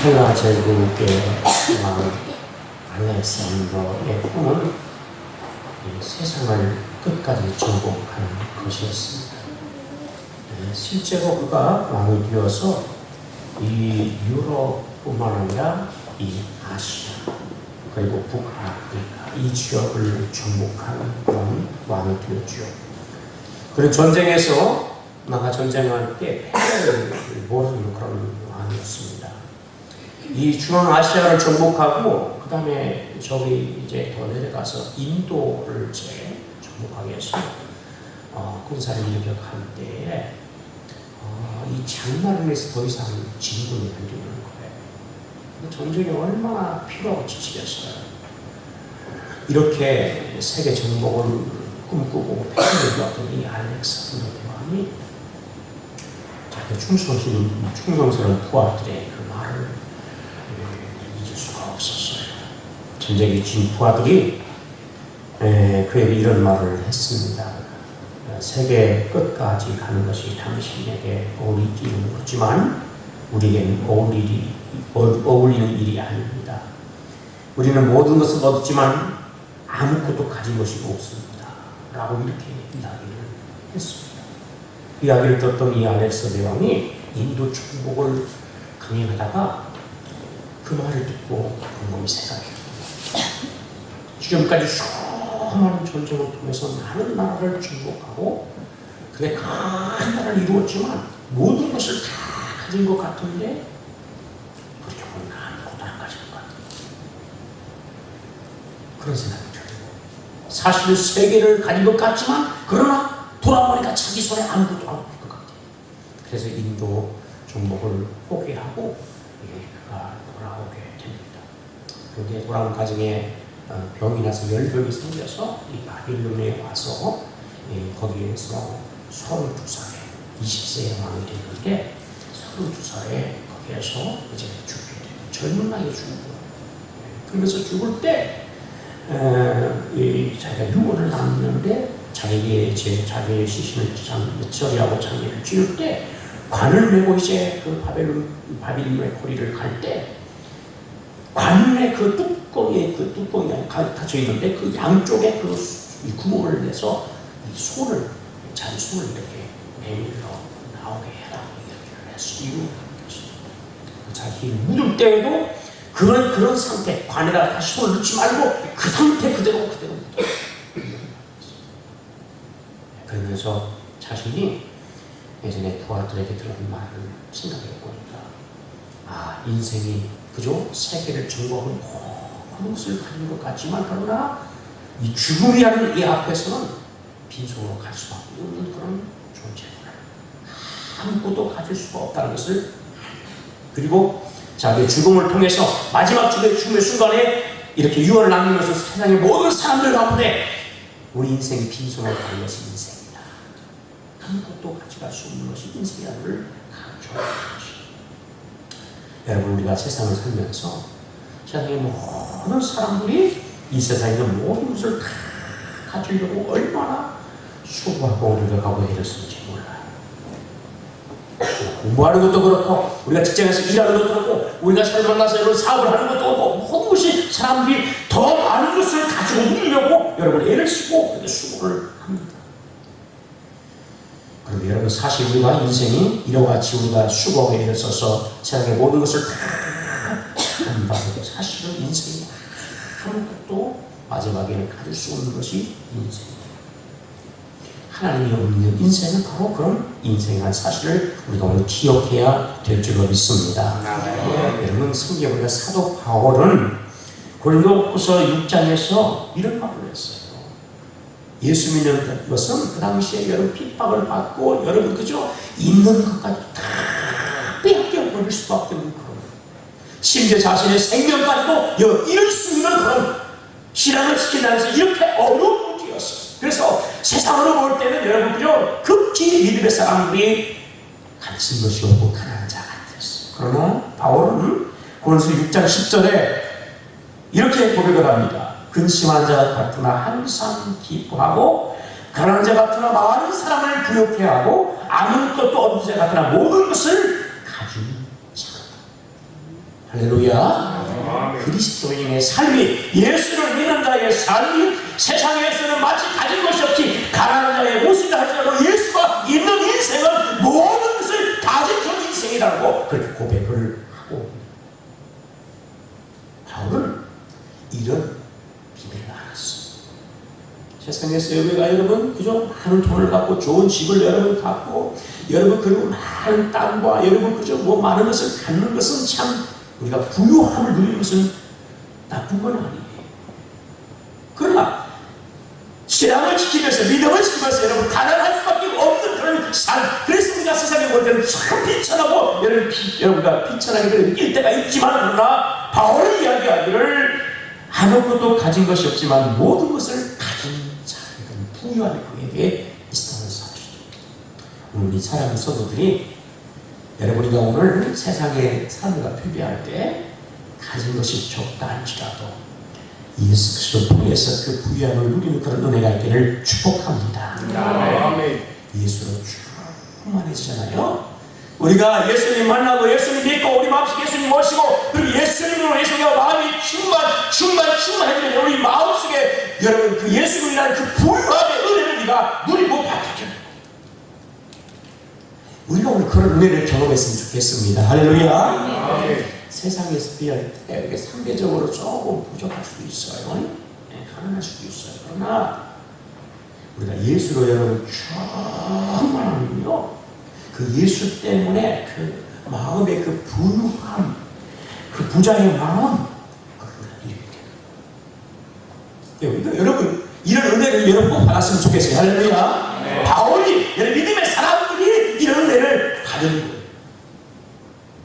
천하제국의 왕 알렉산더의 꿈은 세상을 끝까지 정복하는 것이었습니다. 실제로 그가 왕이 되어서 이 유럽뿐만 아니라 이 아시아 그리고 북아프리카 이 지역을 정복하는 그런 왕이 되었죠. 그리고 전쟁에서 나가 전쟁할 때 패배를 모르는 그런 왕이었습니다. 이 중앙아시아를 정복하고 그 다음에 저기 이제 더 내려가서 인도를 정복하기 위해서 군사를 일격할 때에 이 장나를 위해서 더 이상 진군이 안 되는 거예요. 전쟁이 얼마나 필요하고 지치겠어요. 이렇게 세계 정복을 꿈꾸고 패배를 이뤘던 이 알렉산더 대왕이 자기 충성스러운 부하들의 그 말을 잊을 수가 없었어요. 전쟁에 진 부하들이 그에게 이런 말을 했습니다. 세계 끝까지 가는 것이 당신에게 어울리지는 못지만 우리에게는 어울리는 일이 아닙니다. 우리는 모든 것을 얻었지만 아무것도 가진 것이 없습니다. 라고 이렇게 이야기를 했습니다. 그 이야기를 듣던 이 알렉산더 대왕이 인도 정복을 강행하다가 그 말을 듣고 곰곰이 생각했습니다. 지금까지 수많은 전쟁을 통해서 많은 나라를 정복하고 그게 큰 나라를 이루었지만 모든 것을 다 가진 것 같은데 그렇게 보면 아무것도 안 가진 것 같아요. 그런 생각이 들어요. 사실 세계를 가진 것 같지만 그러나 돌아보니까 자기 손에 아무것도 안 없는 것 같아요. 그래서 인도 정복을 포기하고 그가 돌아오게 됩니다. 그런데 돌아온 과정에 병이 나서 열병이 생겨서 이 바빌론에 와서 거기에서 32살에 20세의 왕이 되는데 32살에 거기에서 이제 죽게 돼요. 젊은 나이에 죽은 거예요. 그러면서 죽을 때 자기가 유언을 남기는데 자기의 시신을 처리하고 장례를 지을 때 관을 메고 이제 그 바빌론의 거리를 갈 때 관문에 그 뚜껑이 닫혀 있는데 그 양쪽에 그 구멍을 내서 자기 손을 이렇게 내밀러 나오게 해라 이렇게 해서 이루는 것입니다. 자기 묻을 때에도 그런 상태, 관에다가 다시 손을 넣지 말고 그 상태 그대로 묻어. 그러면서 자신이 예전에 부하들에게 들은 말을 생각해 보니까 인생이 그저 세계를 정복하는 모든 것을 가진 것 같지만 그러나 이 죽음이라는 이 앞에서는 빈손으로 갈 수밖에 없는 그런 존재구나. 아무것도 가질 수가 없다는 것을 그리고 자기의 죽음을 통해서 마지막 죽음의 순간에 이렇게 유언을 남기면서 세상의 모든 사람들 가운데 우리 인생이 빈손으로 가는 것이 인생이다. 아무것도 가져갈 수 없는 것이 인생이라는 걸 강조하는 것입니다. 여러분 우리가 세상을 살면서 세상의 모든 사람들이 이 세상에 있는 모든 것을 다 가지려고 얼마나 수고하고 노력하고 애를 쓰는지 몰라요. 공부하는 것도 그렇고 우리가 직장에서 일하는 것도 그렇고 우리가 사람을 만나서 여러분 사업을 하는 것도 그렇고 모든 것이 사람들이 더 많은 것을 가지고 누리려고 여러분 애를 쓰고 그렇게 수고를 합니다. 그런데 여러분 사실 우리가 인생이 이와 같이 우리가 수고하고 애를 써서 세상의 모든 것을 다 한다고 사실은 인생이 아무것도 마지막에는 가질 수 없는 것이 인생입니다. 하나님이 없는 인생은 바로 그런 인생이라는 사실을 우리가 오늘 기억해야 될 줄로 믿습니다. 여러분 성경에 사도 바울은 고린도후서 6장에서 이런 말을 했어요. 예수 믿는 것은 그 당시에 여러분 핍박을 받고 여러분 그저 있는 것까지 다 빼앗겨 버릴 수밖에 없는 그런 심지어 자신의 생명까지도 잃을 수 있는 그런 신앙을 지킨다면서 이렇게 어려운 문제였어요. 그래서 세상으로 볼 때는 여러분 그저 극히 믿음의 사람들이 가진 것이 없고 가난한 자 같았어요. 그러나 바울은 고린도서 6장 10절에 이렇게 고백을 합니다. 근심한 자 같으나 항상 기뻐하고 가난한 자 같으나 많은 사람을 부욕해 하고 아무것도 없는 자 같으나 모든 것을 가진 자. 할렐루야. 그리스도인의 삶이, 예수를 믿는 자의 삶이 세상에서는 마치 가진 것이 없이 가난한 자의 모습이라 할지라도 예수가 있는 인생은 모든 것을 가진 그 인생이라고 그렇게 고백을 하고, 바울은 이런 비밀을 알았어. 세상에서 우리가 여러분 그저 많은 돈을 갖고 좋은 집을 여러분 갖고 여러분 그리고 많은 땅과 여러분 그저 뭐 많은 것을 갖는 것은 참 우리가 부유함을 누리는 것은 나쁜 건 아니에요. 그러나 신앙을 지키면서 믿음을 지키면서 여러분 가난할 수밖에 없는 그런 삶, 그래서 우리가 세상에 볼 때는 참 비천하고 여러분과 비천하게 느낄 때가 있지만, 그러나 바울이 이야기하기를 아무것도 가진 것이 없지만 모든 것을 가진 자, 부유함이 그에게 있다는 사실. 오늘 이 사랑하는 성도들이 여러분이가 오늘 세상에 삶과 표비할 때 가진 것이 적다 할지라도 예수 그리스도 통해서 그 부유함을 누리는 그런 은혜가 있기를 축복합니다. 아멘. 예수로 충만해지잖아요. 우리가 예수님 만나고 예수님 믿고 우리 마음속에 예수님 모시고 그리고 예수님으로 예수님과 마음이 충만해지면 우리 마음속에 여러분 그 예수님이라는 그 부유함의 은혜를 우리가 누리고 받게. 우리가 오늘 그런 은혜를 경험했으면 좋겠습니다. 할렐루야. 네. 세상에서 비할 때 이렇게 상대적으로 조금 부족할 수도 있어요. 네, 가난할 수도 있어요. 그러나 우리가 예수로 여러분 충만하면요, 그 예수 때문에 그 마음의 그 부유함, 그 부자의 마음, 그걸 이렇게 돼요. 여러분 이런 은혜를 여러분 꼭 받았으면 좋겠어요. 할렐루야. 네. 바울이 여러분 믿음의 사람들이 이런 은혜를 받은 거예요.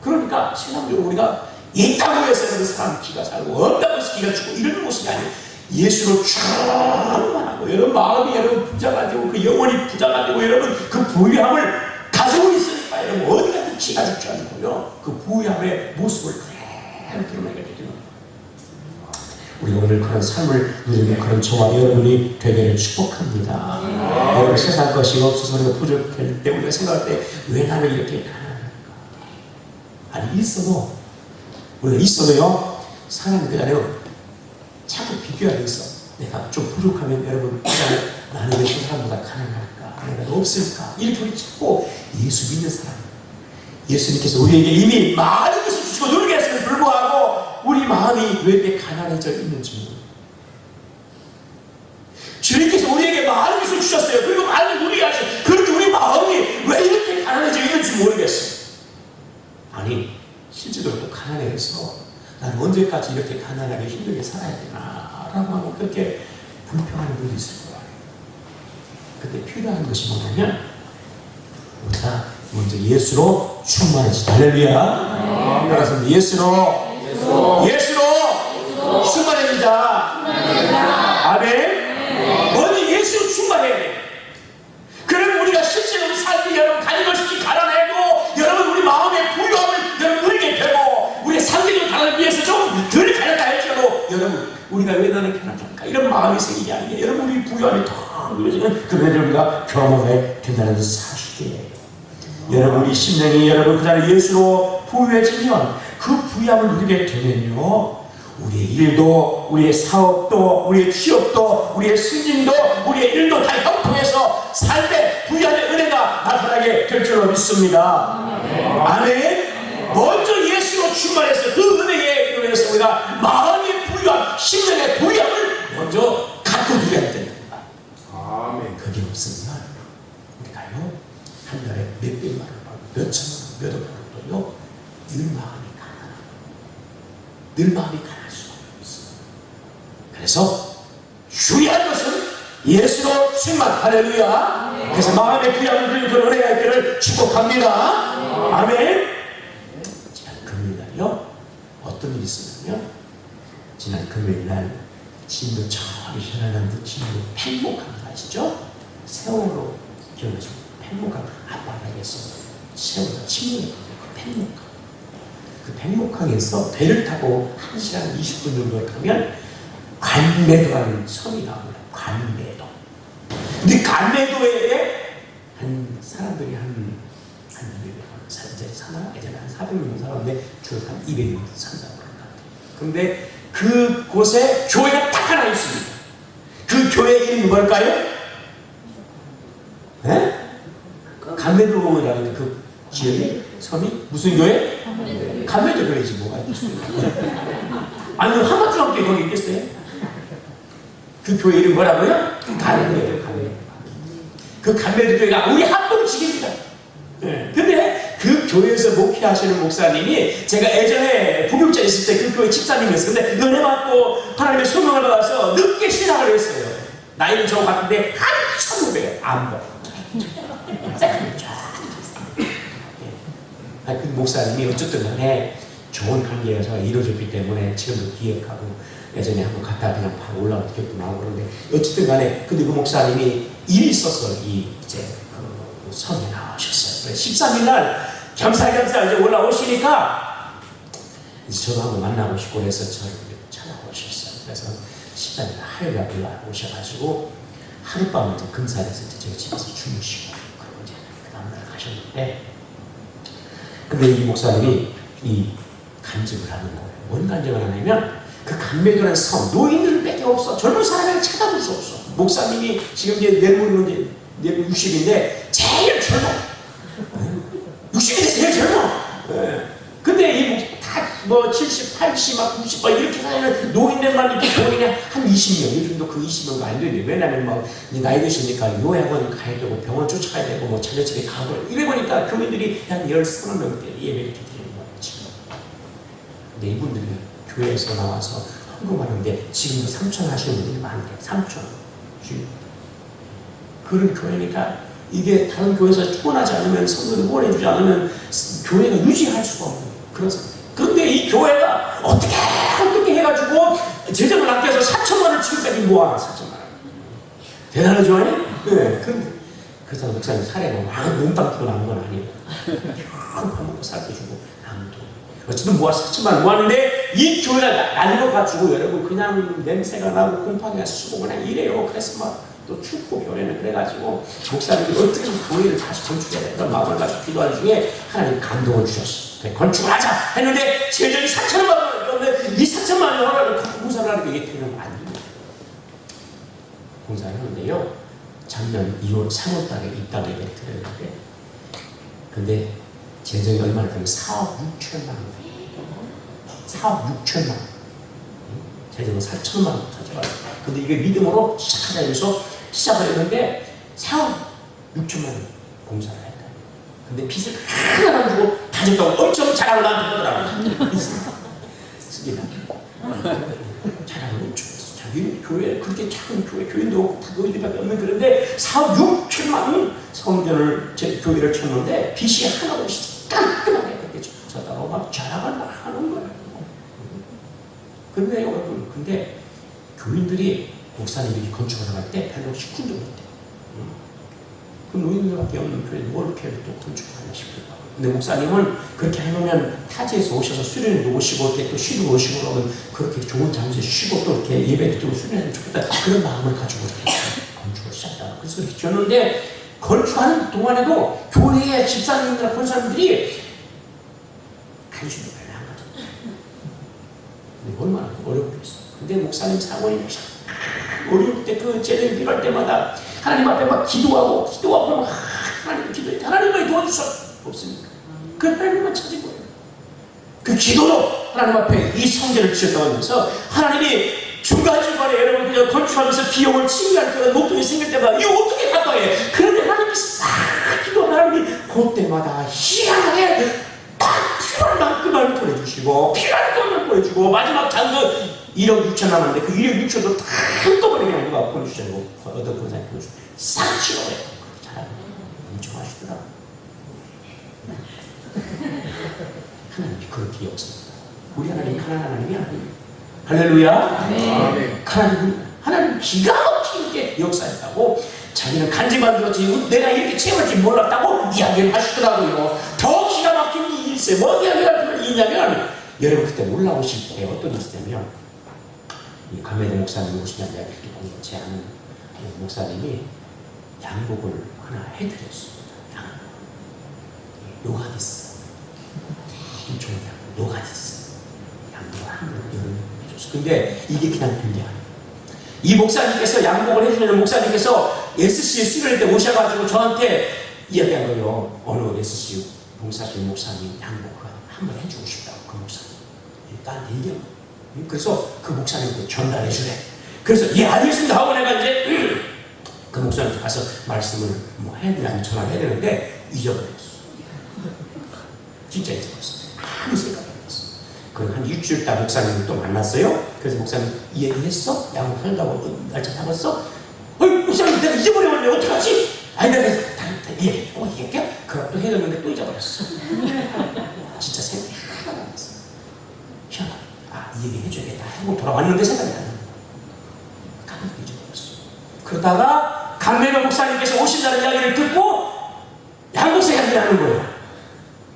그러니까 세상적으로 우리가 있다고 해서 그 사람 기가 살고 없다고 해서 기가 죽고 이런 모습이 아니에요. 예수로 충만하고 여러분 마음이 여러분 부자가 되고 그 영혼이 부자가 되고 여러분 그 부유함을 가지고 있으니까 여러분 어디 가든 기가 죽지 않고요, 그 부유함의 모습을 그대로 드러내게 되는 거예요. 우리가 오늘 그런 삶을 누리는 그런 저와 여러분이 되기를 축복합니다. 여러분 세상 것이 없어서 우리가 부족할 때 우리가 생각할 때 왜 나는 이렇게 가난할까? 아니 우리가 있어도요, 사람이 그잖아요, 자꾸 비교하고 있어. 내가 좀 부족하면 여러분 나는 왜 그 사람보다 가난할까? 내가 없을까? 이렇게 우리 자꾸 예수 믿는 사람, 예수님께서 우리에게 이미 많은 것을 주시고 누리게 했음에도 불구하고 우리 마음이 왜 이렇게 가난해져 있는지 모르겠어요. 주님께서 우리에게 많은 것을 주셨어요. 그리고 많은 누리게 하셨어요. 그런데 우리 마음이 왜 이렇게 가난해져 있는지 모르겠어요. 아니 실제로 또 가난해서 나는 언제까지 이렇게 가난하게 힘들게 살아야 되나 라고 하면 그렇게 불평하는 분도 있을 거예요. 그때 필요한 것이 뭐냐면 우리가 먼저 예수로 충만해지자. 할렐루야. 그래서 예수로 충만해지자. 아멘. 먼저 예수로 충만해야 돼. 그러면 우리가 실제로 삶이 여러분 가진 것이 가난하고 여러분 우리 마음의 부유함을 여러분 누리게 되고 우리의 상대적 가난을 위해서 좀 덜 가난하다 할지라도 여러분 우리가 왜 나는 가난할까 이런 마음이 생기게 하는 게 여러분 우리 부유함이 더 누려지는 그 은혜를 우리가 경험하게 된다는 사실이에요. 여러분 우리 심령이 여러분 그 자리 예수로 부유해지면 그 부유함을 누리게 되면요, 우리의 일도 우리의 사업도 우리의 취업도 우리의 승진도 우리의 일도 다 형통해서 삶의 부유함의 은혜가 나타나게 될 줄로 믿습니다. 아멘. 먼저 예수로 충만해서 그 은혜에 의해서 우리가 마음의 부유함, 심령의 부유함을 먼저 갖고 누려야 됩니다. 아멘. 그게 없으면 우리가요 한 달에 몇백만 원 받고 몇천만 원, 몇억만 원도요 늘 마음이 가난하고 늘 마음이 가난할 수밖에 없어요. 그래서 중요한 것은 예수로 충만. 할렐루야. 그래서 마음의 부유함을 누리는 그런 은혜가 있기를 축복합니다. 아멘. 지난 금요일날요 어떤 일이 있었냐면, 지난 금요일날 진도 저기 현안한데 진도 팽목항 아시죠? 세월호 기억나시죠? 팽목항 앞바닥에서 세월호 침몰이 팽목항. 그 팽목항에서 배를 타고 1시간 20분 정도 가면 관매도라는 섬이 나옵니다. 관매도. 근데 관매도에 한 사람들이 한 이제 사나? 예전에 한 400명 살았는데 주로 한 200명 산다고 그런 것 같아요. 근데 그곳에 교회가 딱 하나 있습니다. 그 교회 이름이 뭘까요? 네? 감메도라는 그 지역이 섬이 무슨 교회? 감메도 교회지 뭐가 있겠어요? 아니 한마디밖에 거기 있겠어요? 그 교회 이름 뭐라고요? 감메도. 그 감메도 교회가 우리 합동지기입니다. 네. 근데 그 교회에서 목회하시는 목사님이 제가 예전에 부교육자 있을 때 그 교회 집사님이었어요. 근데 은혜 받고 하나님의 소명을 받아서 늦게 신학을 했어요. 나이는 저 같은데 한참 후배예요. 안 봐. 그 목사님이 어쨌든 간에 좋은 관계에서 이루어졌기 때문에 지금도 기억하고 예전에 한번 갔다 그냥 바로 올라온 기억도 나고 그러는데 어쨌든 간에 근데 그 목사님이 일이 있어서 이제 그 섬에 나오셨어요. 13일 날 겸사겸사 이제 올라오시니까 이제 저도 한번 만나고 싶고 해서 저를 찾아오셨어요. 그래서 13일 날 하루가 올라오셔가지고 하룻밤을 이제 금사에서 이제 저희 집에서 주무시고 그리고 이제 그 다음날 가셨는데 근데 이 목사님이 이 간증을 하는 거예요. 뭔 간증을 하냐면 그 감메도라는 섬 노인들밖에 없어. 젊은 사람을 찾아볼 수 없어. 목사님이 지금 이제 내물은 이제 60인데 제일 젊어. 60인데 제일 젊어. 근데 이 다 뭐 70, 80, 90 이렇게 사는 노인들만 이렇게 보이냐 한 20명 요즘도 그 20명도 안 되는데 왜냐면 뭐 나이 드시니까 요양원 가야 되고 병원 쫓아가야 되고 뭐 자녀 집에 가고 이래 보니까 교민들이 한 13명대 예배 이렇게 드리는 거예요 지금. 근데 이분들이 교회에서 나와서 헌금하는데 지금도 3천 하시는 분들이 많은데 3천 그런 교회니까 이게 다른 교회에서 축원하지 않으면 성도를 후원해주지 않으면 교회가 유지할 수가 없는 그런 상태. 그런데 이 교회가 어떻게 해가지고 재정을 아껴서 4천만 원을 지금까지 모아놔 4천만 원. 대단하죠? 네. 그래서 목사님 사례가 막 몸빵 뛰고 나는 건 아니에요. 밥 먹고 살펴주고 아무도 어쨌든 모아서 4천만 원 모았는데 이 교회가 날려가지고 여러분 그냥 냄새가 나고 곰팡이가 쓰고 그냥 이래요. 그래서 막 또 춥고 교회는 그래가지고 목사님이 어떻게 교회를 다시 건축해야 된다 마음을 가지고 기도하는 중에 하나님 감동을 주셨어. 그래, 건축을 하자 했는데 재정이 4천만 원이었는데 이 4천만 원을 갖고 공사를 하는 게 이게 되면 안 됩니다. 공사를 하는데요. 작년 2월 3월 달에 입당 예배를 드렸는데 근데 재정이 얼마나 되면 4억 6천만 원 4억 6천만 원 재정은 4천만 원 가져가요. 근데 이게 믿음으로 시작하자 해서 시작을 했는데 4억 6천만 원 공사를 했다. 근데 빚을 하나만 주고 다녔다고 엄청 자랑을 나한테 하더라고요. 쓰기다. 자랑을 엄청 했어. 자기 교회 그렇게 작은 교인도 없고 다 노인들밖에 없는 그런데 4억 6천만 원 성전을 제 교회를 쳤는데 빚이 하나 없이 깔끔하게 그렇게 쳤다고 막 자랑을 막 하는 거예요. 그런데 여러분 근데 교인들이 목사님들이 건축을 나갈 때 별로 시큰둥 했대. 그 노인들밖에 없는 교회 뭘 이렇게 또 건축을 하나 싶을까. 근데 목사님은 그렇게 해놓으면 타지에서 오셔서 수련회도 오시고 이렇게 또 쉬도 오시고 그러면 그렇게 좋은 장소에 쉬고 또 이렇게 예배 드리고 수련회도 좋겠다. 그런 마음을 가지고 이렇게 건축을 시작했다. 그래서 이렇게 지었는데 건축하는 동안에도 교회의 집사님이나 권사님들이 관심이 별로 안 가졌다. 근데 얼마나 어렵겠어. 근데 목사님 사모님 어려울 때 그 재정이 필요할 때마다 하나님 앞에 막 기도하고 막 하나님 기도해 하나님을 도와주셔 없습니까? 그 하나님만 찾은 거예요. 그 기도로 하나님 앞에 이 성전을 지었다고 하면서 하나님이 중간중간에 여러분 그냥 건축하면서 비용을 칭의할 때가 목돈이 생길 때마다 이거 어떻게 갚아해? 그런데 하나님이 막 기도하면 하나님이 그때마다 희한하게 딱 필요한 만큼만 보내주시고 필요한 것만 보내주고 마지막 장도 1억 6천 남았는데 그 1억 6천도 다 한꺼번에 그냥 누가 보내주시고 어떤 권사님 보내주시고 싹 치워요. 잘하고 엄청 하시더라. 하나님이 그렇게 역사합니다. 우리 하나님 가난한 하나님이 아니에요. 할렐루야. 네. 하나님 기가 막히게 역사했다고 자기는 간증만 들었지 내가 이렇게 채울 줄 몰랐다고 이야기를 하시더라고요. 더 기가 막힌 일이 있어요. 뭐 이야기가 있냐면 여러분 그때 올라오실 때 어떤 일이 있냐면 이 감메도 목사님 오시냐 내가 이렇게 보는 제 아는 목사님이 양복을 하나 해드렸습니다. 노가디스. 되게 좋은 양복, 노가디스. 양복을 함부로 해줬어. 근데 이게 그냥 된 게 아니에요. 이 목사님께서 양복을 해주는 목사님께서 SC 수련회 때 오셔가지고 저한테 이야기한 거예요. 어느 SC 봉사실 목사님 양복 한번 해주고 싶다고 그 목사님. 나한테 얘기한 거예요. 그래서 그 목사님한테 전달해 주래. 그래서 예 알겠습니다 하고 내가 이제 그 목사님한테 가서 말씀을 뭐 해야 되나 전화를 해야 되는데 잊어버렸어. 진짜 잊어버렸어. 아무 생각이 안 났어. 그럼 한 일주일 있다 목사님을 또 만났어요. 그래서 목사님 이 얘기했어? 양복 한다고 날짜 잡았어? 어이 목사님 내가 잊어버렸는데 어떡하지? 아니 내가 얘기할게. 그럼 또 해줬는데 또 잊어버렸어. 진짜 생각이 하나도 안 났어. 희한하다. 이 얘기 해줘야겠다 하고 돌아왔는데 생각이 안 나는 거야. 가끔 잊어버렸어. 그러다가 강매너 목사님께서 오신다는 이야기를 듣고 양복 생각이 나는 거예요.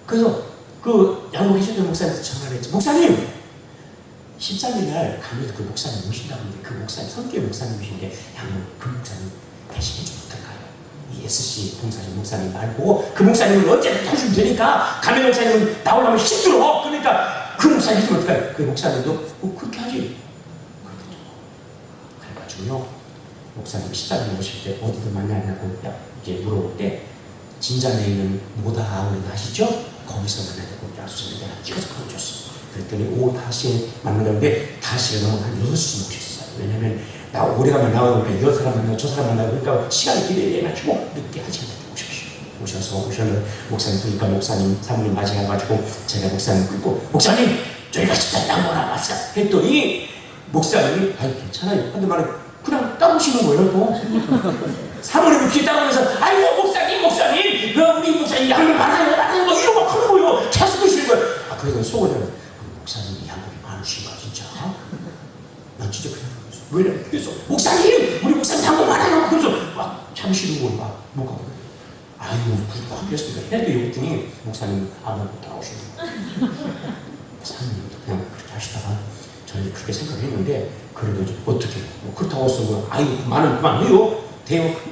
그래서 그 양복 해주던 목사님한테 전화를 했지. 목사님! 13일날 강매도 그 목사님 오신다는데 그 목사님 성교회 목사님이신데 양복 그 목사님 대신해주면 어떨까요? 이 SC 봉사자 목사님 말고 그 목사님은 어쨌든 해주면 되니까 강매너 목사님은 나오려면 힘들어. 그러니까 그 목사님 해주면 어떨까요? 그 목사님도 그렇게 하지. 그래가지고요. 목사님 13일 오실 때 어디서 만나냐고 이제 물어볼 때 진장에 있는 모다 아우리 아시죠? 거기서 만나자고 약속을 내가 찍어서 보내줬어. 그랬더니 오후 5시에 만나는데 5시가 넘어 한 6시 오셨어요. 왜냐면 나 오래간만 나와보니까 이 사람 만나고 저 사람 만나고 그러니까 시간이 기대해가지고 늦게 하지 않게 오셔서 오셨는데 목사님 보니까 목사님 사모님 맞이해가지고 제가 목사님 끌고 목사님 저희가 진짜 양보나 왔어 했더니 목사님이 아이 괜찮아요. 근데 말은 그냥 따보시는 거예요 또. 사모님이 귀에 따보면서 아이고 목사님 우리 목사님 양복 많아요 뭐 이러고 막 하는 거예요. 자수 드시는 거예요. 그래서 속으로는 목사님이 양복이 많으신가 진짜? 난 진짜 그냥 왜냐면 그래서 목사님 우리 목사님 양복 많아요. 그래서 막 참으시는 걸 막 못 가고 아유 그랬으니까 해도 욕했더니 목사님 아무것도 따라오시는 거예요. 목사님도 그냥 그렇게 하시다가 저는 그렇게 생각을 했는데 그래도 어떻게 뭐 그렇다고 해서 뭐 아유 많은 그만해요.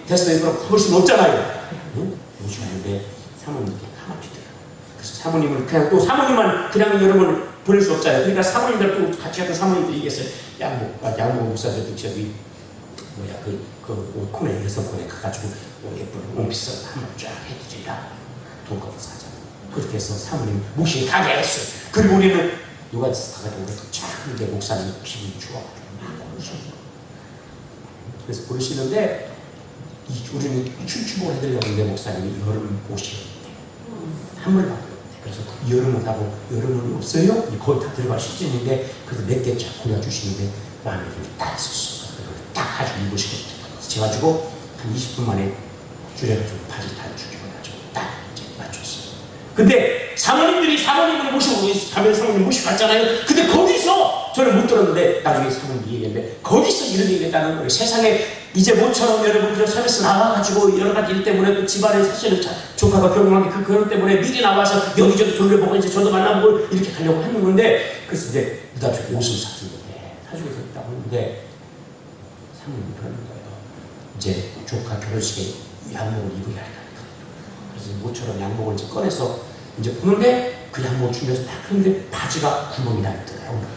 됐어요. 그럼 그럴 수는 없잖아요. 응? 오시는데 사모님께 가만히더라고요. 그래서 사모님을 그냥 또 사모님만 그냥 여러분 보낼 수 없잖아요. 그러니까 사모님들 또 같이 갔던 사모님들이 얘기했어요. 양복 목사들도 저기 뭐야 그 코너에 여성코너에 가가지고 예쁜 원피스 한번 쫙 해드리라 돈 걷어 사자. 그렇게 해서 사모님 무시에 가게 했어요. 그리고 우리는 누가 가가지고 쫙 하는데 목사님 기분이 좋아가지고 막 그러시는 거예요. 그래서 그러시는데 우리는 춤추고 해드리려고 하는데 목사님이 여름 오시는데 한물 받고 그래서 여름 온다고 여름은 없어요? 거의 다 들어갈 시즌인데 그래서 몇 개 쫙 골라주시는데 마음에 딱 있었어. 딱 아주 입으시겠다. 그래가지고 한 20분 만에 줄여가지고 바지 다 죽여가지고 딱 이제 맞췄어요. 근데 사모님을 모시고 가면 사모님 모시고 갔잖아요. 근데 거기서 저는 못 들었는데 나중에 사모님이 얘기했는데 거기서 이런 얘기를 했다는 거예요. 세상에 이제 모처럼 여러분들 서비스 나와가지고 여러 가지 일 때문에 또 집안에 사실은 조카가 결혼한 게 그것 때문에 미리 나와서 여기저기 돌려보고 이제 저도 만나보고 이렇게 가려고 하는 건데 그래서 이제 부담스럽게 옷을 사준 건데 사주게 됐다고 했는데 사모님이 그러는 거예요. 이제 조카 결혼식에 양복을 입어야 하니까 그래서 모처럼 양복을 이제 꺼내서 이제 보는데 그 양복을 주면서 딱 했는데 바지가 구멍이 나 있더라고요.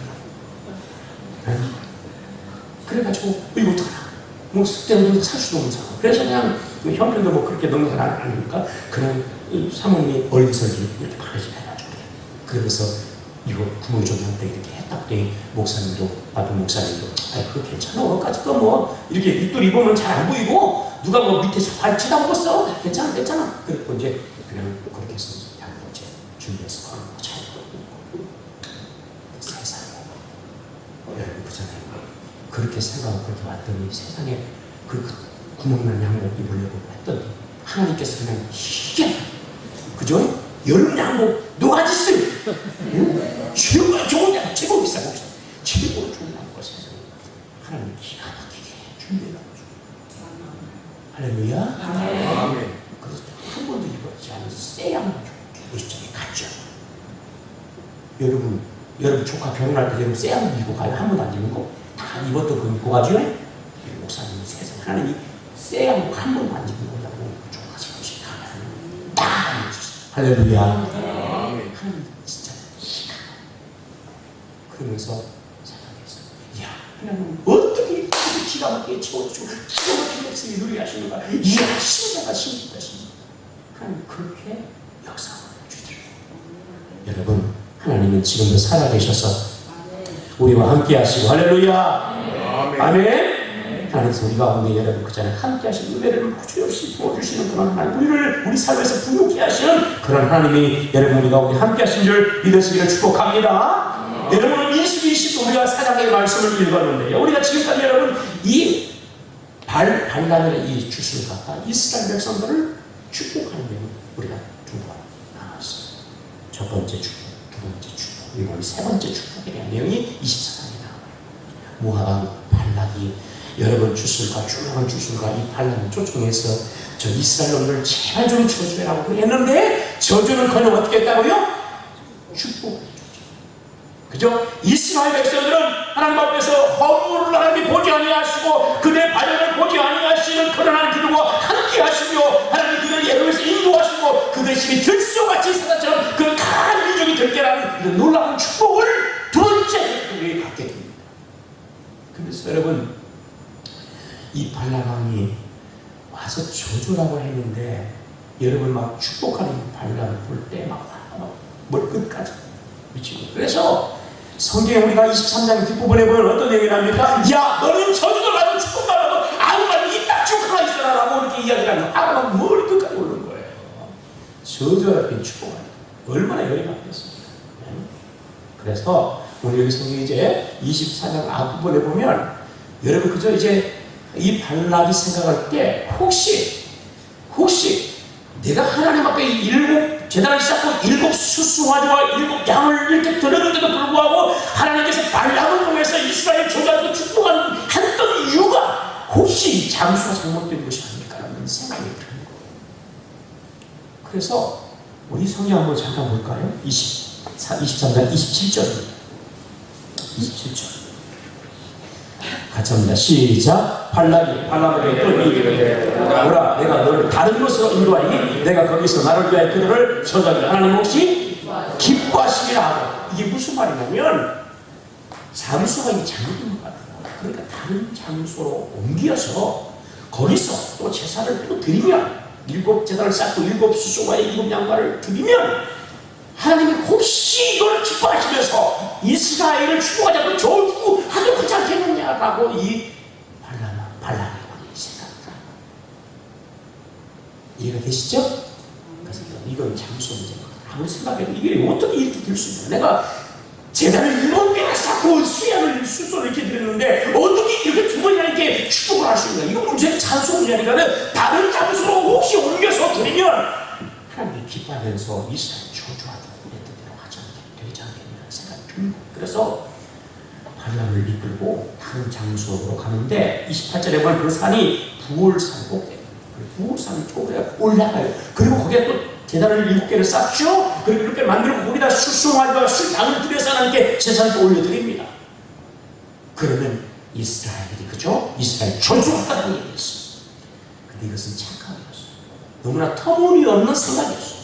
그래가지고 이거 어떡하나 뭐 그때는 살 수도 없는 상황. 그래서 그냥 형편도 뭐 그렇게 너무 잘 아니니까 그냥 사모님이 얼기설기 이렇게 바느질 해가지고 그래서 이거 구멍이 좀 난다 이렇게 했다 그랬더니 목사님도 목사님도 그거 괜찮아 오늘까지 거 뭐 이렇게 입도 입으면 잘 안 보이고 누가 뭐 밑에서 쳐다보겠어 괜찮아 그리고 이제 그냥 그렇게 해서 양복 이제 준비해서 걸어 잘 세상에 여러분 그잖아요. 그렇게 생각하고 그렇게 왔더니 세상에 그 구멍난 양복 입으려고 했더니 하나님께서 그냥 희게 그죠? 여름 양복 노가지스 최고 좋은 양복 최고 비싼 거 최고로 좋은 양복 세상에 하나님 기가 막히게 준비해놓은 할렐루야. 아멘. 그래서 한 번도 입었지 않은 새 양복 옷장에 갔죠. 여러분 조카 결혼할 때 여러분 새 양복 입고 가요? 한 번도 안 입은 거? 다 입었던 거 입고 가죠? 목사님 세상 하나님이 새 양복 한 번도 안 입은 거라고 조카 결혼식 가면 딱 할렐루야. 하나님 진짜 그러면서 생각했어. 야, 하나님 어떻게 이렇게 기가 막히게 채워주고 기가 막히게 역사를 누리게 하시는 거야. 이야, 신자가 신기다 신자. 하나님 그렇게 역사하고 주시더라고요. 여러분, 하나님은 지금도 살아계셔서 우리와 함께 하시고, 할렐루야. 아멘. 하나님께서 우리 가운데 여러분 그 전에 함께 하시는 은혜를 주없이 부어주시는 그런 하나님, 우리 삶에서 부유케 하시는 그런 하나님이 여러분 우리 가운데 함께 하신 줄 믿으시기를 축복합니다. 여러분, 민수기 20도 우리가 사장의 말씀을 읽었는데요, 우리가 지금까지 여러분 이 반란의 이 주술과 이스라엘 백성들을 축복하는 내용 우리가 두 번 나눴어요. 첫 번째 축복, 두 번째 축복, 그리고 세 번째 축복에 대한 내용이 24장에 나와요. 모압 발락이 여러분 주술과 중요한 주술과 이 반란을 쫓아내서 저 이스라엘 놈들 제발 좀 저주해라고 했는데 저주는커녕 어떻게 했다고요? 축복을 해주죠. 그죠? 이스라엘 백성들은 하나님 앞에서 허물을 하나님이 보지 아니하시고 그들의 발령을 보지 아니하시는 그런 하나님들과 함께 하시며 하나님 그들을 예루에서 인도하시고 그들의 힘이 들소같이 사자처럼 그 큰 민족이 될 때라는 이런 놀라운 축복을 두 번째 우리 받게 됩니다. 그래서 여러분, 이 발람왕이 와서 저주라고 했는데 여러분 막 축복하는 발람을 볼 때 막 머리끝까지 미치고, 그래서 성경에 우리가 23장 뒷부분에 보면 어떤 내용이 납니까? 야, 너는 저주도 말고 축복도 안 하고 아무 말 입 딱 쭉 하나 있어라 라고 이렇게 이야기를 하면 아가 막 머리끝까지 오르는 거예요. 저주 앞에 축복하는 얼마나 열이 받겠습니까? 그래서 오늘 여기서 이제 24장 앞부분에 보면 여러분 그저 이제 이 발락이 생각할 때 혹시 내가 하나님 앞에 일곱 제단을 쌓고 일곱 수수화지와 일곱 양을 이렇게 드렸는데도 불구하고 하나님께서 발락을 통해서 이스라엘 조상들을 축복했던 이유가 혹시 장수가 잘못된 것이 아닐까라는 생각이 드는 거예요. 그래서 우리 성경 한번 잠깐 볼까요? 23장 27절입니다. 27절 같이 합니다. 시작. 발락이 발람에게 또 이르되 오라, 내가 너를 다른 곳으로 인도하니 내가 거기서 나를 위하여 그들을 저주하리라. 하나님 혹시 기뻐하시리라 하고, 이게 무슨 말이냐면 장소가 이 잘못된 것 같아요. 그러니까 다른 장소로 옮겨서 거기서 또 제사를 또 드리면, 일곱 제단을 쌓고 일곱 수소와 일곱 양과를 드리면 하나님이 혹시 이걸 기뻐하시면서 이스라엘을 축복하자고 저주고 하도 그렇지 않겠느냐라고 이 발람의 생각합니다. 이해가 되시죠? 그래서 이건 장소 문제입니다. 아무리 생각해도 이게 어떻게 이렇게 될 수 있냐. 내가 제단을 일곱 개나 쌓고 수양을 수소를 이렇게 드렸는데 어떻게 이렇게 두 번이나 이렇게 축복을 할 수 있냐. 이거 문제는 장소 문제니까는 다른 장소로 혹시 옮겨서 드리면 하나님이 기뻐하면서 이스라엘 저주하고 되지 않겠냐는 생각이 듭니다. 그래서 발람을 이끌고 다른 장소로 가는데 28절에 보면 그 산이 부올산 꼭대기, 부올산 쪽으로 올라가요. 그리고 거기에 또 제단을 7개를 쌓죠. 그리고 이렇게 만들고 거기다 수송아지와 술당을 들여서 하나님께 제사를 또 올려드립니다. 그러면 이스라엘이, 그죠? 이스라엘 저주하다고 얘기했어요. 근데 이것은 착각이었어요. 너무나 터무니없는 생각이었어요.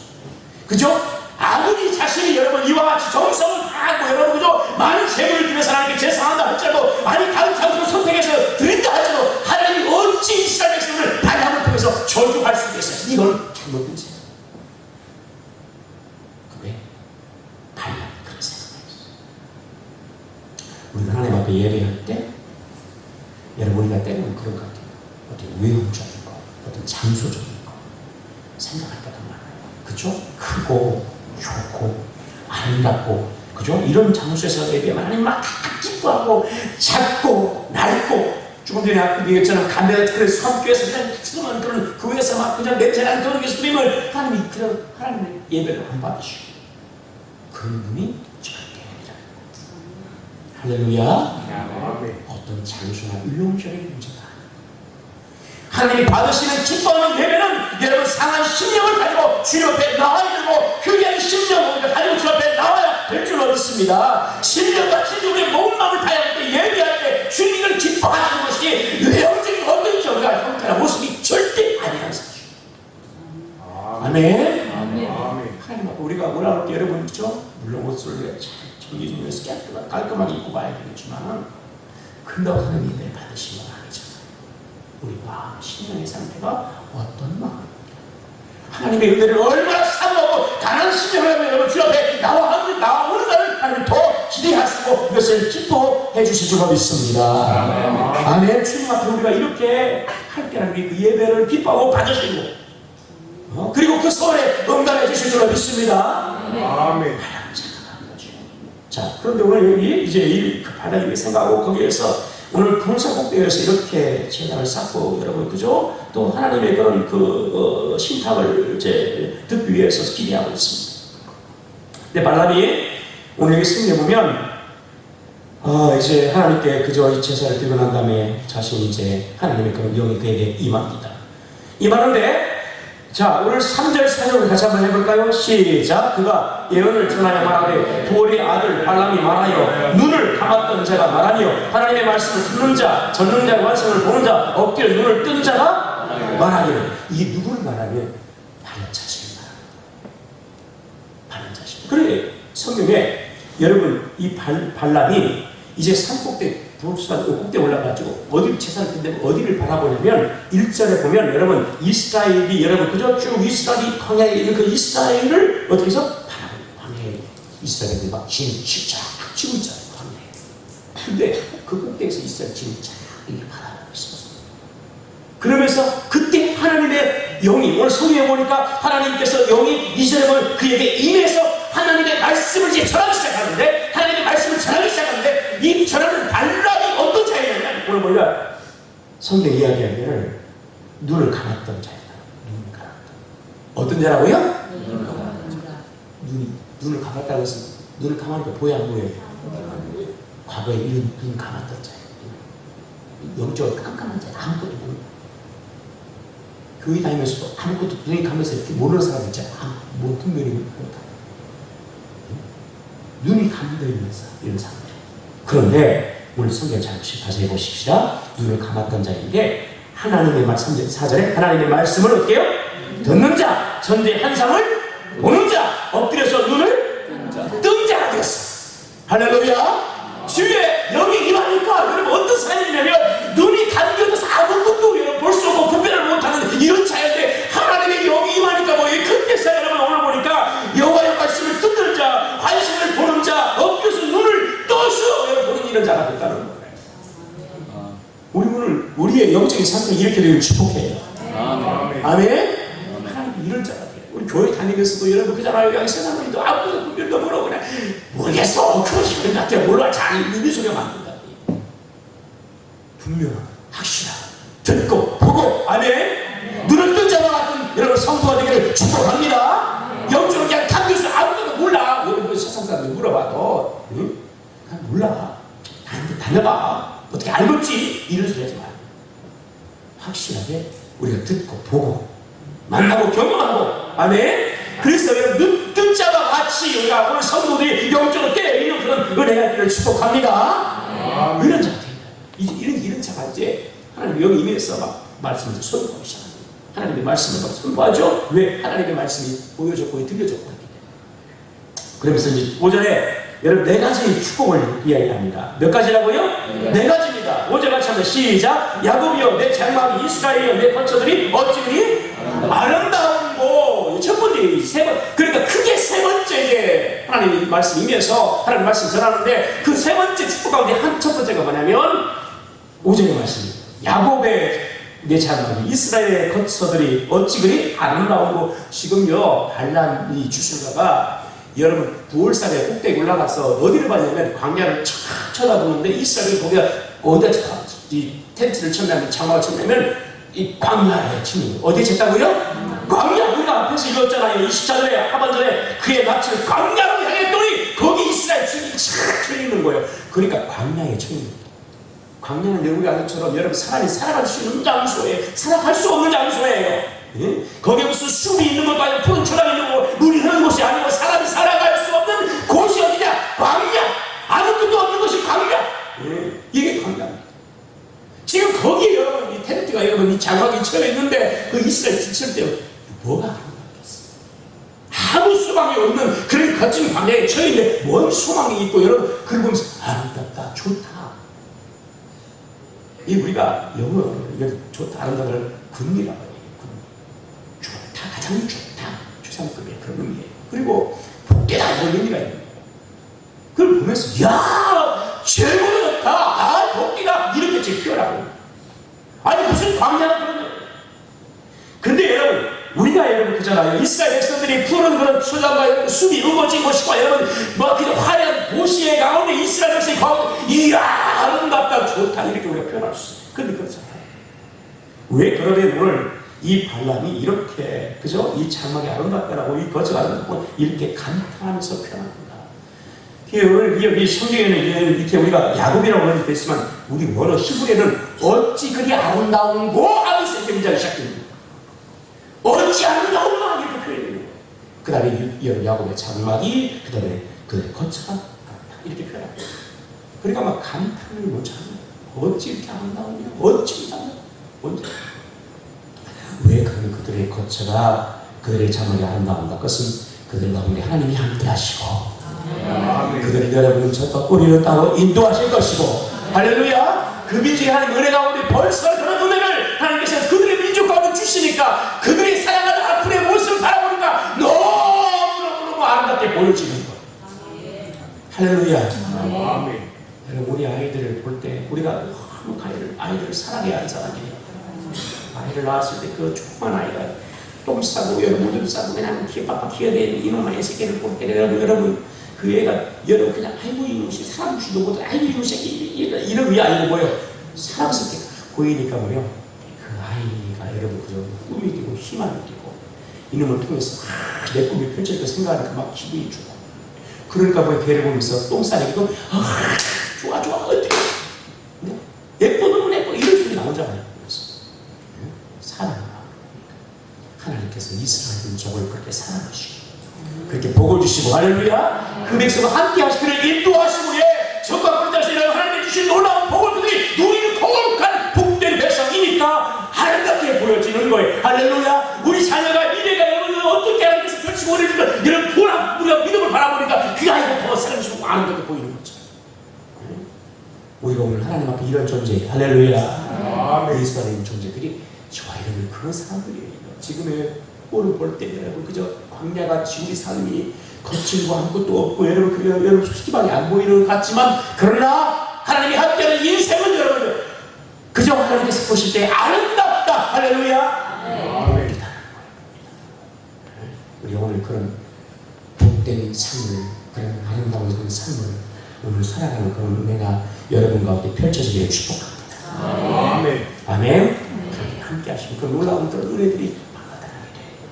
그죠? 아무리 자신이 여러분 이와 같이 정성을 다하고 여러분 그죠? 많은 재물을 들여서 하나님께 제사한다 할지라도, 아니 다른 장소를 선택해서 드린다 할지라도 하나님이 어찌 이스라엘 백성을 발람을 통해서 저주할 수 있겠어요? 이건 잘못된 생각. 그게 발람이 그런 생각이었어요. 우리가 하나님 앞에 예배할 때 여러분 우리가 때로는 그런 것 같아요. 어떤 외형적인 거, 어떤 장소적인 거 생각할 때가 많아요. 그죠? 크고 좋고 아름답고, 그죠? 이런 장소에서 예배하면 하나님 막 기뻐하고 작고 낡고, 조금 전에 아까 얘기했잖아요. 감회가 그런 성교에서 그냥 지금은 그런 교회에서 막 그냥 냄새나는 그런 것을 드리면 하나님이 그런 하나님의 예배를 안 받으시고, 그런 분이 절대 아니라. 할렐루야. 어떤 장소나 일용적인 문제가 하나님이 받으시는 기뻐하는 예배는 여러분 상한 심령을 가지고 주님 앞에 나와야 되고, 그게 심령을 가지고 주님 앞에 나와야 될 줄 믿습니다. 심령과 진리 우리의 몸 마음을 다할 때, 예배할 때 주님을 기뻐하는 것이 외형적인 어떤 경우가 형태나 모습이 절대 아니라는 사실. 아멘. 아멘. 하나님 깔끔하게 입고 봐야 되겠지만 그런다고 하나님이 은혜를 받으신 건 아니잖아요. 우리가 신령의 상태가 어떤 마음입니까? 하나님의 은혜를 얼마나 사모하고 가난 심령을 하면 여러분 주 앞에 나오는 날을 하나님 더 기대하시고 이것을 기뻐해 주실 줄로 믿습니다. 아멘. 주님 앞에 우리가 이렇게 할 때는 그 예배를 기뻐하고 받으시고 그리고 그 소원에 응답해 주실 줄로 믿습니다. 아멘. 자, 그런데 오늘 여기 이제 이 바다를 생각하고 거기에서 오늘 분사곡대에서 이렇게 재단을 쌓고 여러분 그죠? 또 하나님의 그런 신탁을 이제 듣기 위해서 기대하고 있습니다. 근데 발람이 오늘 여기 승리해 보면 이제 하나님께 그저 이 제사를 드리고 난 다음에 자신이 이제 하나님의 그런 영이 그에게 임합니다. 임하는데 자, 오늘 3절 4절을 같이 한번 해볼까요? 시작. 그가 예언을 전하여 말하되 부올의 아들 발람이 말하여 눈을 감았던 자가 말하며 하나님의 말씀을 듣는 자, 젖는 자의 완성을 보는 자, 엎드려 눈을 뜬 자가 말하기를. 이 누구를 말하면 발람 자신을 말합니다. 발람 자신. 그래 성경에 여러분 이 발람이 이제 산꼭대 부르스가 꼭대에 올라가지고 어디를 제사를 드는데 어디를 바라보냐면 1절에 보면 여러분 이스라엘이 여러분 그저 쭉 이스라엘이 광야에 있는 그 이스라엘을 어떻게 해서 바라보는 광야에 이스라엘이 막 진짜 막 치고 있잖아요. 광야에. 근데 그 꼭대에서 이스라엘 진짜 이렇게 바라보고 있었어요. 그러면서 그때 하나님의 영이 오늘 성경에 보니까 하나님께서 영이 이스라엘 보면 그에게 임해서 하나님의 말씀을 이제 전하기 시작하는데 하나님의 말씀을 전하기 시작하는데 이 전하는 발람이 어떤 자였냐면 오늘 우리가 성경 이야기하기를 눈을 감았던 자이다. 눈을 감았던. 어떤 자라고요? 눈을 감았다고 해서 눈을 감았는데 보여 안 보여요? 과거에 눈 감았던 자예요. 영적으로 깜깜한 자 아무것도 모르는 교회 다니면서도 아무것도 눈이 감면서 이렇게 모르는 사람 있잖아요. 뭐 특별히 못하고 눈이 감겨 있면서 이런 사람들. 그런데 오늘 성경 자세히 보십시다. 눈을 감았던 자에게 하나님의 말씀 4절에 하나님의 말씀을 어떻게 해요? 듣는 자, 전대 한상을 보는 자, 엎드려서 눈을 뜬 자가 되었어. 할렐루야. 주의 영이 임하니까 여러분 어떤 사연이냐면 눈이 감겨져서 아무것도 여러분 볼 수 없고 구별을 못하는 이런 자연인데 하나님의 영이 임하니까 뭐예요? 그때서 여러분 오늘 보니까 여호와의 말씀을 듣는 자, 환상을 보는 자, 엎드려서 눈을 떠서 여러분 보는 이런 자가 됐다는 거예요. 우리 오늘 우리의 영적인 상태가 이렇게 되기를 축복해요. 아멘. 하나님 이런 자가 돼요. 우리 교회 다니면서도 여러분 그잖아요. 여기 세상에도 아무것도 구별도 모르고 그냥 모르겠어. 그거 힘든 것 같아. 몰라. 잘 눈이 소리가 만든다. 분명한 확실한 듣고 보고 아멘. 눈을 뜬 자와 같은 여러분 성도가 되기를 축복합니다. 영적으로 그냥 담겨서 아무것도 몰라. 여러분 세상 사람들 물어봐도 응? 그냥 몰라. 다녀봐. 어떻게 알겠지? 이런 소리 하지 마요. 확실하게 우리가 듣고 보고 만나고 경험하고 아멘. 그래서 여러분 눈 자와 같이 우리가 오늘 성도들이 영적으로 깨어있는 그런 은혜가 있기를 축복합니다. 이런 자가 됩니다. 이런 자가 이제 하나님 여기 임해서 막 말씀을 선포하기 시작합니다. 하나님의 말씀을 막 선포하죠. 왜? 하나님의 말씀이 보여졌고 들려졌고 하기 때문에. 그러면서 이제 오전에 여러분 네 가지 축복을 이야기합니다. 몇 가지라고요? 네 가지입니다. 5절 같이 한번 시작. 야곱이여 내 장막이 이스라엘이여 내 거처들이 어찌그리 아름다운 곳. 첫 번째 세 번. 그러니까 크게 세 번째 이제 하나님 말씀이면서 하나님 말씀 전하는데 그 세 번째 축복 가운데 첫 번째가 뭐냐면 5절의 말씀입니다. 야곱의 내 장막이 이스라엘의 거처들이 어찌그리 아름다운 곳. 지금요 발람이 주술가가 여러분 부월산에 꼭대기 올라가서 어디를 봤냐면 광야를 쫙 쳐다보는데 이스라엘이 거기가 어디다 이 텐트를 쳤냐면 장막을 쳤냐면 이 광야에 치는 어디에 쳤다고요? 광야. 우리가 앞에서 읽었잖아요. 24절에 하반절에 그의 낯을 광야로 향했더니 거기 이스라엘 주님이 쫙 쳐있는 거예요. 그러니까 광야에 쳐있는 거예요. 광야는 여러분이 아는 것처럼 여러분 사람이 살아갈 수 있는 장소예요. 살아갈 수 없는 장소예요. 예? 거기에 무슨 숲이 있는 것도 아니고 푸른 초당이 있는 거 물이 흐르는 곳이 아니고 사람이 살아갈 수 없는 곳이 어디냐? 광야. 아무것도 없는 것이 광야. 예? 이게 광야입니다. 지금 거기에 여러분 이 텐트가 여러분 이 장막이 쳐져 있는데 그 이스라엘 지칠 때 뭐가 아름답겠어? 아무 수박이 없는 그런 그 거친 광야에 처했는데 뭔 소망이 있고 여러분 그걸 보면서 아름답다, 좋다. 이 우리가 영어로 이걸 좋다, 아름답다를 굿이라고 해요. 좋다, 가장 좋다, 최상급의 그런 의미예요. 그리고 복되다 이런 의미가 있는 거예요. 그걸 보면서 야 최고로 좋다, 아 복되다 이렇게 지금 표현하고 있는 거예요. 아니 무슨 광야가 그런 거예요. 근데 여러분 우리가 여러분 그잖아요. 이스라엘 백성들이 푸른 그런 수단과 숲이 우거진 곳이고 여러분 뭐 그냥 화려한 도시의 가운데 이스라엘 백성이 가운데 이야 아름답다 좋다 이렇게 우리가 표현할 수 있어요. 근데 그렇잖아요. 왜 그러면 오늘 이 발람이 이렇게 그죠? 이 장막이 아름답다라고 이 거처가 아름답고 이렇게 감탄하면서 표현합니다. 오늘 이 성경에는 이렇게 우리가 야곱이라고 했지만 우리 원어 히브리어는 어찌 그리 아름다운고 하면서 이렇게 문장이 시작됩니다. 어찌 아름다운가 이렇게 표현해요. 그 다음에 야곱의 장막이 그 다음에 그 거처가 이렇게 표현합니다. 그러니까 막 감탄을 못하는 어찌 이렇게 아름다우냐 어찌 이렇게 아름다우냐 왜 그들의 거처가 그들의 장막이 아름다운가? 그것은 그들 가운데 하나님이 함께 하시고 그들이 여러분을 젖과 꼬리를 따고 인도하실 것이고 할렐루야. 그 민족의 하나님 은혜 가운데 벌써 그런 은혜를 하나님께서 그들의 민족 가운데 주시니까 그들이 살아가는 앞으로의 모습을 바라보니까 너무너무 아름답게 보여지는 거예요. 할렐루야. 아멘. 여러분 우리 아이들을 볼 때 우리가 너무 아이들을 사랑해야 하는 사람이에요. 아이를 낳았을 때 그 조그만 아이가 똥 싸고 여러분 오줌 싸고 그냥 빡빡 기어대는 이놈의 새끼를 볼 때 여러분 그 애가 여러분 그냥 아이고 이놈이 사람 주도 못해 아이고 이놈 새끼 이런 위 아이고 뭐요 사랑스럽게 보이니까 뭐요 그 아이가 여러분 그저 꿈이 끼고 희망이 끼고 이놈을 통해서 내 꿈이 펼쳐질 생각하니까 막 기분이 좋고 그러니까 뭐 걔를 보면서 똥 싸니까 좋아 어떻게 예뻐 너무 예뻐 이런 소리 나오잖아요. 사랑하라. 하나님께서 이스라엘 민족을 그렇게 사랑하시고 그렇게 복을 주시고 할렐루야. 그 백성과 함께 하시고 그를 인도하시고 적과 군자시라고 하나님이 주신 놀라운 복을 그들이 누리는 거룩한 복된 백성이니까 아름답게 보여지는 거예요. 할렐루야. 우리 자녀가 미래가 여러분 어떻게 하나님께서 펼치고 오는지 이런 보람 우리가 믿음을 바라보니까 그 아이가 더 사랑스럽고 아름답게 보이는 거죠. 우리가 오늘 하나님 앞에 이런 존재 할렐루야. 이스라엘 존재들이 저와 여러분 그런 사람들이에요. 지금의 꼴을 볼 때 여러분 그저 광야같이 우리 삶이 거칠고 아무것도 없고 여러분 희망이 안 보이는 것 같지만 그러나 하나님이 함께하는 인생은 여러분 그저 하나님께서 보실 때 아름답다 할렐루야. 우리 오늘 그런 복된 삶을 그런 아름다운 그런 삶을 오늘 살아가는 그런 은혜가 여러분 가운데 펼쳐지기를 축복합니다. 아멘. 아멘. 함께 하시는 그 놀라운 그런 은혜들이 나타나게 돼요.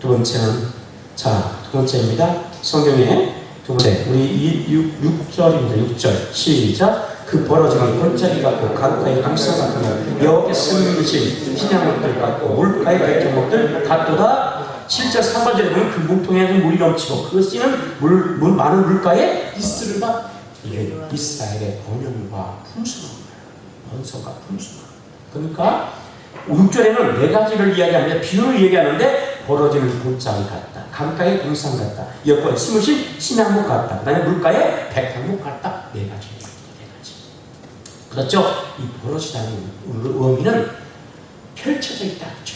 두 번째는 두 번째입니다. 성경에 두 번째 우리 6절입니다. 6절 시작. 그 벌어지는 골짜기 같고 강가의 동산 같으며 여호와께서 섬기신 피난물들 같고 물가의 백정목들 같도다. 7절 3번절에 보면 그 문통에는 물이 넘치고 그것이는 많은 물가에 이슬을 봐. 이게 이스라엘의 번영과 풍성함, 번성과 풍성함. 그러니까 6절에는 네 가지를 이야기합니다. 비유를 얘기하는데 벌어지는 골짜기 같다. 강가의 동산 같다. 여호와의 심으신 신양목 같다. 그다음에 물가의 백향목 같다. 네 가지. 그렇죠? 이 벌어지다는 의미는 펼쳐져 있다. 쫙.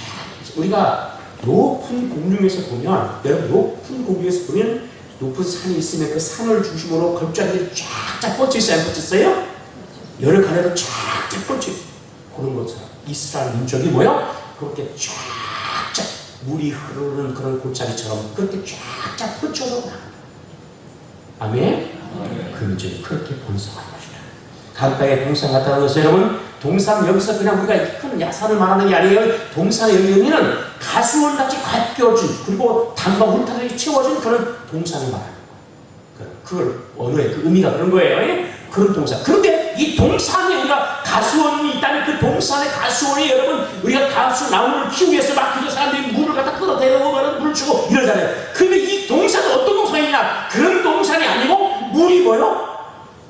우리가 높은 공중에서 보면 여러분 높은 공중에서 보면 높은 산이 있으면 그 산을 중심으로 골짜기들이 쫙쫙 뻗쳐 있어요? 안 뻗쳤어요? 여러 가지로 쫙쫙 뻗쳐 있어요. 그런 것처럼 이스라엘 민족이 뭐요? 그렇게 쫙쫙 물이 흐르는 그런 골짜기처럼 그렇게 쫙쫙 뻗쳐서 나갑니다. 아멘? 그 민족이 그렇게 번성한 것이다. 강가의 동산 같다는 것은 여러분 동산 여기서 그냥 우리가 큰 야산을 말하는 게 아니에요. 동산의 의미는 가수원같이 갓겨준 그리고 담과 울타리를 채워준 그런 동산을 말하는 거예요. 그걸 언어의 그 의미가 그런 거예요. 그런 동산. 그런데 이 동산에 우리가 가수원이 있다면 그 동산의 가수원이 여러분 우리가 가수 나무를 키우기 위해서 막 그저 사람들이 물을 갖다 끌어대고 물 주고 이러잖아요. 그런데 이 동산은 어떤 동산이냐? 그런 동산이 아니고 물이 뭐요?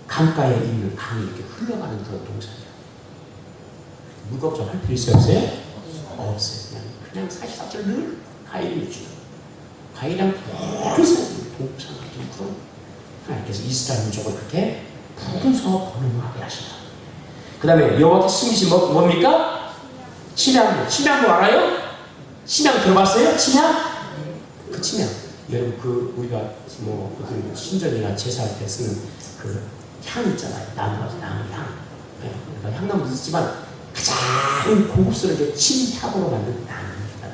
강가에 있는 강이 이렇게 흘러가는 그런 동산이에요. 물걱정 할 필요 있어요? 없어요? 없어요. 그냥 사시사철 늘 과일이 맺죠. 과일이랑 큰 산입니다. 동상 같은 그런 하나님께서 이스라엘 민족을 그렇게 풍성하고 번영하게 하신다. 그 다음에 여호와께 숨기신 뭡니까? 침향 뭐 알아요? 침향 들어봤어요? 침향? 그 침향 여러분 우리가 그 신전이나 제사할 때 쓰는 그 향 있잖아요. 나무 향. 그러니까 향나무도 쓰지만 가장 고급스럽게 침향으로 만든 나무입니다.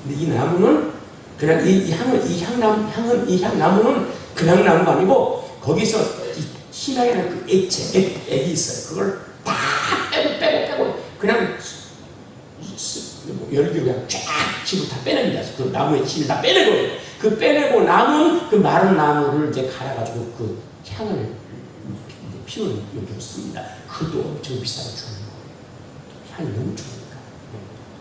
근데 이 나무는 그냥 이 향나무는 그냥 나무가 아니고 거기서 이 침향이라는 그 액이 있어요. 그걸 다 빼고 그냥 열기로 그냥 쫙 집을 다 빼냅니다. 그 나무의 침을 다 빼내고 그 빼내고 남은 그 마른 나무를 이제 갈아가지고 그 향을 피우는 용도로 씁니다. 그것도 엄청 비싸게 주는 거예요. 향이 너무 좋으니까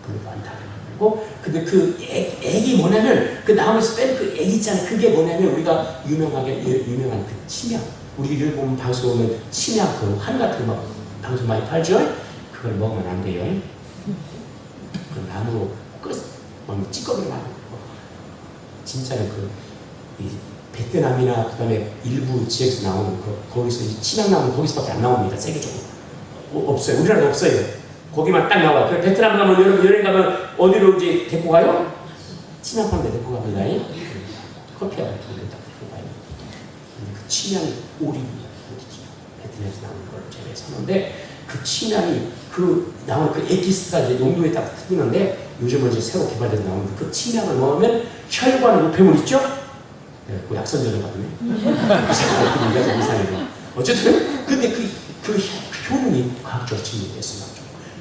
별로 안 타게 만들고. 근데 그 액이 뭐냐면 그 나무에서 뺀 그 액 있잖아요. 그게 뭐냐면 우리가 유명한 그 침향. 우리 일본 방송 보면 침향 그 한 같은 거 방송 많이 팔죠. 그걸 먹으면 안 돼요. 그 나무로 찌꺼기를 만들고 진짜는 이 베트남이나 그다음에 일부 지역에서 나오는 거기서 이 침향나무 거기서밖에 안 나옵니다. 세계적으로 없어요. 우리나라도 없어요. 거기만 딱 나와요. 그 베트남 가면 여러분 여행 가면 어디로 이제 데리고 가요? 침향판에 데리고 갑니다. 커피와 같은 데 데리고 가요. 그 침향이 오리입니다. 베트남에서 나오는 걸 제가 사는데 그 침향이 그 나오는 그 에기스가 이제 농도에 따라 틀리는데 요즘은 이제 새로 개발돼서 나오는 그 침향을 먹으면 혈관 우폐물 있죠? 네, 그 약선전을 받네. 이상해요. 어쨌든 근데 그 효능이 과학적으로 증명됐어요.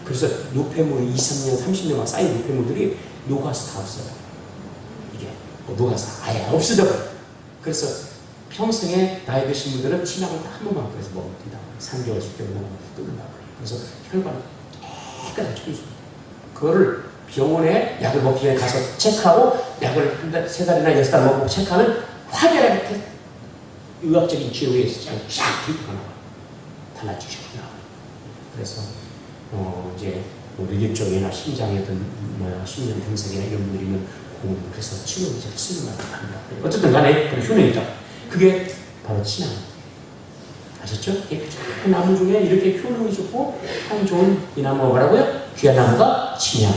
그래서 노폐물이 20년, 30년간 쌓인 노폐물들이 녹아서 다 없어요. 이게 녹아서 아예 없어져요. 그래서 평생에 나이 드신 분들은 침향을 한 번만 그래서 먹으면 된다고. 3개월, 10개월 먹으면 끓는다고. 그래서 혈관이 깨끗하게 쳐있습니다. 그거를 병원에 약을 먹기 전에 가서 체크하고 약을 3달이나 6달 먹고 체크하면 확연하게 의학적인 치료에서 쫙 데이터가 나와요. 달라지셨구나. 그래서 이제 뇌경색이나 심장이든 심장 병색이나 이런 분들이면 그래서 치료를 쓰는 말을 합니다. 어쨌든 간에 그런 효능이다. 그게 바로 침향. 아셨죠? 그 나무 중에 이렇게 효능이 좋고 향 좋은 이 나무가 뭐라고요? 귀한 나무가 침향.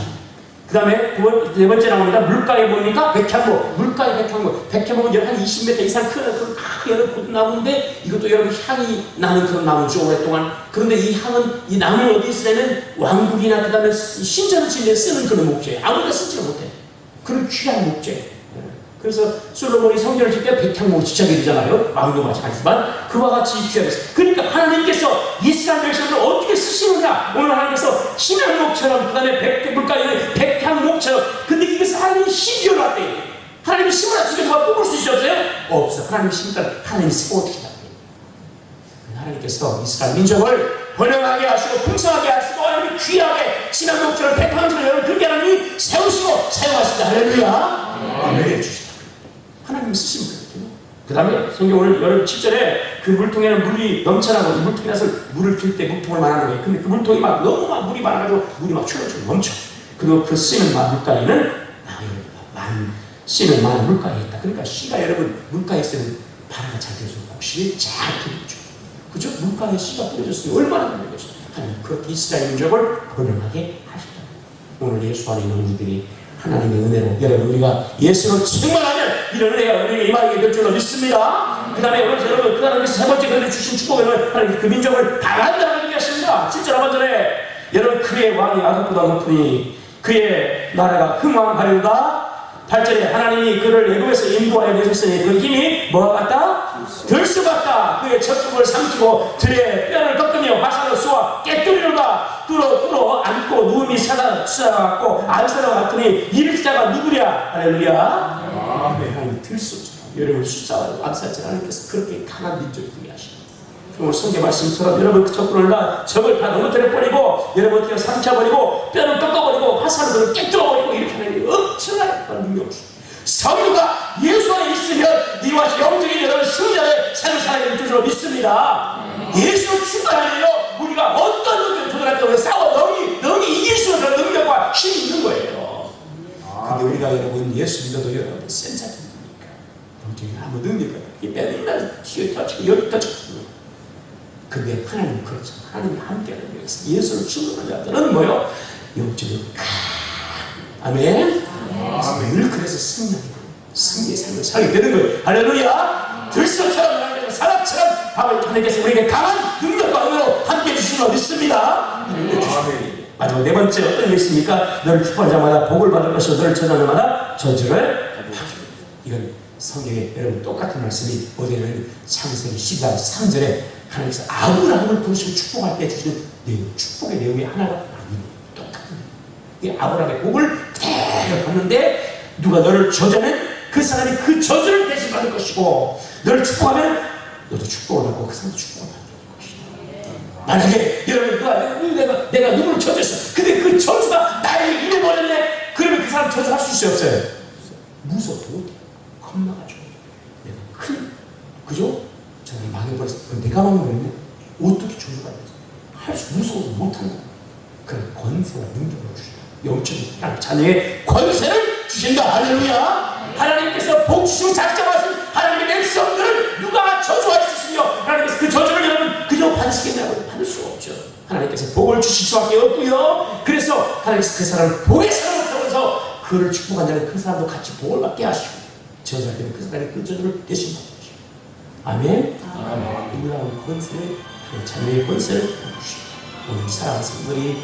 그 다음에 네 번째 나무입니다. 물가에 뭡니까? 백향목. 물가에 백향목. 백향목은 한 20m 이상 큰 여러 고든 나무인데 이것도 여러분 향이 나는 그런 나무죠. 오랫동안. 그런데 이 향은 이 나무는 어디에 쓰냐면 왕국이나 그 다음에 신전을 짓는 데 쓰는 그런 목재예요. 아무나 쓰지를 못해. 그런 귀한 목재. 그래서 솔로몬이 성전을 짓을 때 백향목을 지차게 되잖아요. 왕도 마찬가지지만 그와 같이 귀하게. 그러니까 하나님께서 이스라엘 백성들을 어떻게 쓰시느냐. 오늘 하나님께서 침향목처럼 그 다음에 물가에 백향목처럼. 근데 이것을 하나님이 심겨놨대. 하나님이 심어놨으니까 누가 뽑을 수 있었어요? 없어. 하나님이 심으니까 하나님이 세워주신다. 하나님께서 이스라엘 민족을 번영하게 하시고 풍성하게 하시고 하나님이 귀하게 침향목처럼 백향목처럼 여러분 그렇게 하나님이 세우시고 사용하신다. 할렐루야. 아멘. 주시다. 하나님 쓰시면 되거든요. 그 다음에 성경 오늘 여러분 7절에 그 물통에는 물이 넘쳐나고 물통에 나서 물을 줄 때 물통을 말하는 거예요. 근데 그 물통이 막 너무 막 물이 많아가지고 물이 막 출렁출렁 넘쳐. 그리고 그 씨는 물가에는 씨는 많은 물가에 있다. 그러니까 씨가 여러분 물가에 있으면 바라가 잘 되어서 혹시 잘 뿌려져. 그죠? 물가에 씨가 뿌려졌으니 얼마나 되는 것이죠. 하나님 그렇게 이스라엘 민족을 번영하게 하시다. 오늘 예수 안에 있는 우리들이 하나님의 은혜로 여러분 우리가 예수를 충만하면 이런 은혜가 우리에게 임하게 될 줄로 믿습니다. 그 다음에 여러분 그 다음에 세 번째 그들이 주신 축복을 하나님 그 민족을 당한다고 얘기하십니다. 7절 하반절에 여러분 그의 왕이 아급보다 높으니 그의 나라가 흥왕하리로다. 8절에 하나님이 그를 애굽에서 인도하여 내셨으니 그 힘이 뭐가 같다? 들수 같다. 그의 젖국을 삼키고 들의 뼈를 꺾으며 화살로 쏘아 깨뜨리로다. 뚫어 안고 누움이 쏟아갖고 안사로 같으니 이를 자가 누구랴? 할렐루야. 하나님 들수 여러분 숫자와 암살자 하나님께서 그렇게 강한 민족을 되게 하시고 오늘 성경 말씀처럼 여러분 그 적군을 적을 다 넘어뜨려버리고 여러분 어떻게 삼켜버리고 뼈를 꺾어버리고 화살을 깨뜨려버리고 이렇게 하는 엄청난 그런 능력을 주십니다. 성도가 예수 안에 있으면 이와 같이 영적인 여러분 승자의 삶을 살아가는 줄로 믿습니다. 예수 충만하면요 우리가 어떤 능력을 도전할 때 싸워 너희 이길 수 있는 능력과 힘이 있는 거예요. 근데 우리가 여러분 예수 믿어도 여러분 센 자들이니까 영적인 뭐 능력이 맨날 뒤에 터치고 여기 터치고. 근데 하나님 그렇죠. 하나님이 함께하는 여기서 예수를 죽는 자들은 뭐요? 영적으로 아멘. 늘 그래서 승리의 삶을 살게 되는 거예요. 할렐루야. 들소처럼 사람처럼 하나님께서 우리에게 강한 능력과 은혜로 함께 해주시는 거 믿습니다. 마지막 네 번째 어떤 게 있습니까? 너를 축복하는 자마다 복을 받을 것이고 너를 전하는 자마다 저주를 받게 됩니다. 이건 성경에 여러분 똑같은 말씀이 어디에는 창세기 14장 3절에 하나님께서 아브라함을 부르시고 축복할 때 주시는 내용, 축복의 내용이 하나가 똑같은 이 아브라함의 복을 그대로 받는데 누가 너를 저주하면 그 사람이 그 저주를 대신 받을 것이고 너를 축복하면 너도 축복을 받고 그 사람도 축복을 받을 것이다. 만약에 여러분 내가 누구를 저주했어. 근데 그 저주가 나에게 임해 버렸네. 그러면 그 사람 저주할 수 있어요 없어요? 무서워. 겁나가지고 내가 큰 그죠? 저는 망해버렸어. 내가 망해버리면 어떻게 저주가 됐어? 할수 무서워서 못한다. 그런 권세와 능력을 주신다. 영적인 자녀의 권세를 주신다. 할렐루야. 하나님께서 복 주시고 작정하신 하나님의 백성들을 누가 저주할 수 있으며 하나님께서 그 저주를 여러분 그저 받으시겠냐고 받을 수가 없죠. 하나님께서 복을 주실 수밖에 없고요. 그래서 하나님께서 그 사람을 복의 사람을 세워서 그를 축복한다면 그 사람도 같이 복을 받게 하시고 저주할 때는 그 사람이 그 저주를 대신 받으시고 아멘. 놀라운 권세를 자녀의 권세를 주십니다. 오늘 사랑하는 성도들이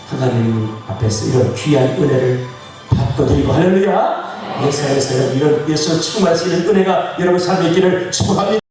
하나님 앞에서 이런 귀한 은혜를 받고드리고 할렐루야. 역사에서 이런 예수 충만하신 은혜가 여러분 삶에 있기를 축복합니다.